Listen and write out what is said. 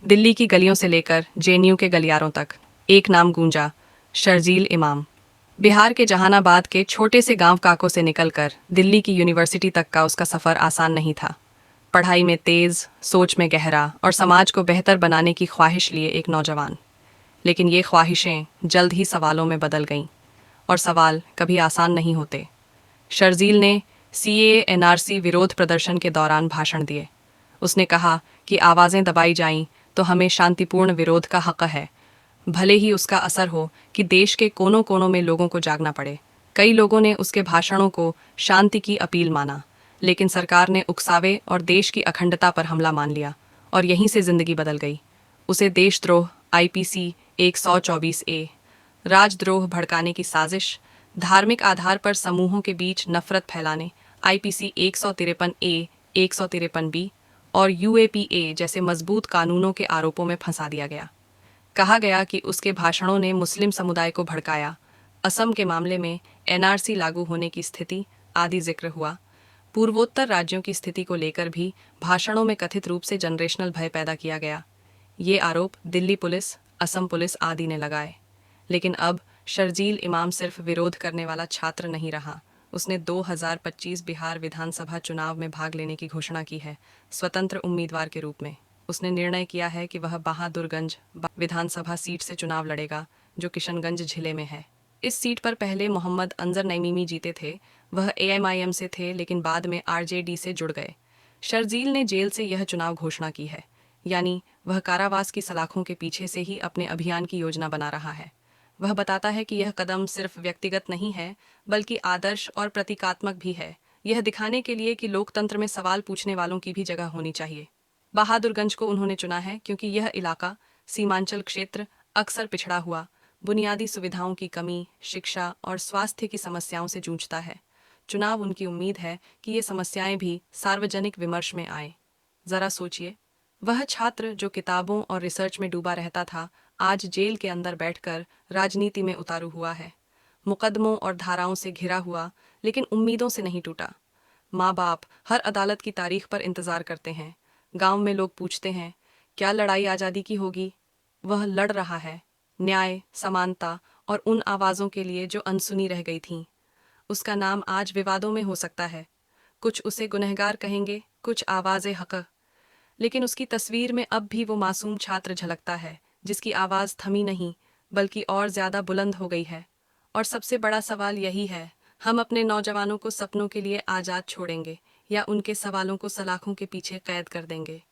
दिल्ली की गलियों से लेकर जेएनयू के गलियारों तक एक नाम गूंजा, शर्जील इमाम। बिहार के जहानाबाद के छोटे से गांव काको से निकलकर दिल्ली की यूनिवर्सिटी तक का उसका सफ़र आसान नहीं था। पढ़ाई में तेज़, सोच में गहरा और समाज को बेहतर बनाने की ख्वाहिश लिए एक नौजवान। लेकिन ये ख्वाहिशें जल्द ही सवालों में बदल गईं, और सवाल कभी आसान नहीं होते। शर्जील ने सीएए एनआरसी विरोध प्रदर्शन के दौरान भाषण दिए। उसने कहा कि आवाज़ें दबाई जाईं तो हमें शांतिपूर्ण विरोध का हक है, भले ही उसका असर हो कि देश के कोनों कोनों में लोगों को जागना पड़े। कई लोगों ने उसके भाषणों को शांति की अपील माना, लेकिन सरकार ने उकसावे और देश की अखंडता पर हमला मान लिया, और यहीं से जिंदगी बदल गई। उसे देशद्रोह आईपीसी 124A, राजद्रोह भड़काने की साजिश, धार्मिक आधार पर समूहों के बीच नफरत फैलाने आईपीसी 153A, 153B और यूएपीए जैसे मजबूत कानूनों के आरोपों में फंसा दिया गया। कहा गया कि उसके भाषणों ने मुस्लिम समुदाय को भड़काया, असम के मामले में एनआरसी लागू होने की स्थिति आदि जिक्र हुआ। पूर्वोत्तर राज्यों की स्थिति को लेकर भी भाषणों में कथित रूप से जनरेशनल भय पैदा किया गया। ये आरोप दिल्ली पुलिस, असम पुलिस आदि ने लगाए। लेकिन अब शर्जील इमाम सिर्फ विरोध करने वाला छात्र नहीं रहा। उसने 2025 बिहार विधानसभा चुनाव में भाग लेने की घोषणा की है, स्वतंत्र उम्मीदवार के रूप में। उसने निर्णय किया है कि वह बहादुरगंज विधानसभा सीट से चुनाव लड़ेगा, जो किशनगंज जिले में है। इस सीट पर पहले मोहम्मद अंजर नईमी जीते थे। वह एएमआईएम से थे, लेकिन बाद में आरजेडी से जुड़ गए। शर्जील ने जेल से यह चुनाव घोषणा की है, यानी वह कारावास की सलाखों के पीछे से ही अपने अभियान की योजना बना रहा है। वह बताता है कि यह कदम सिर्फ व्यक्तिगत नहीं है, बल्कि आदर्श और प्रतीकात्मक भी है, यह दिखाने के लिए कि लोकतंत्र में सवाल पूछने वालों की भी जगह होनी चाहिए। बहादुरगंज को उन्होंने चुना है क्योंकि यह इलाका, सीमांचल क्षेत्र, अक्सर पिछड़ा हुआ, बुनियादी सुविधाओं की कमी, शिक्षा और स्वास्थ्य की समस्याओं से जूझता है। चुनाव उनकी उम्मीद है कि ये समस्याएं भी सार्वजनिक विमर्श में आए। जरा सोचिए, वह छात्र जो किताबों और रिसर्च में डूबा रहता था, आज जेल के अंदर बैठकर राजनीति में उतारू हुआ है। मुकदमों और धाराओं से घिरा हुआ, लेकिन उम्मीदों से नहीं टूटा। माँ बाप हर अदालत की तारीख पर इंतजार करते हैं। गांव में लोग पूछते हैं, क्या लड़ाई आज़ादी की होगी? वह लड़ रहा है, न्याय, समानता और उन आवाज़ों के लिए जो अनसुनी रह गई थीं। उसका नाम आज विवादों में हो सकता है। कुछ उसे गुनहगार कहेंगे, कुछ आवाज़े हक, लेकिन उसकी तस्वीर में अब भी वो मासूम छात्र झलकता है, जिसकी आवाज़ थमी नहीं, बल्कि और ज़्यादा बुलंद हो गई है। और सबसे बड़ा सवाल यही है, हम अपने नौजवानों को सपनों के लिए आज़ाद छोड़ेंगे या उनके सवालों को सलाखों के पीछे कैद कर देंगे?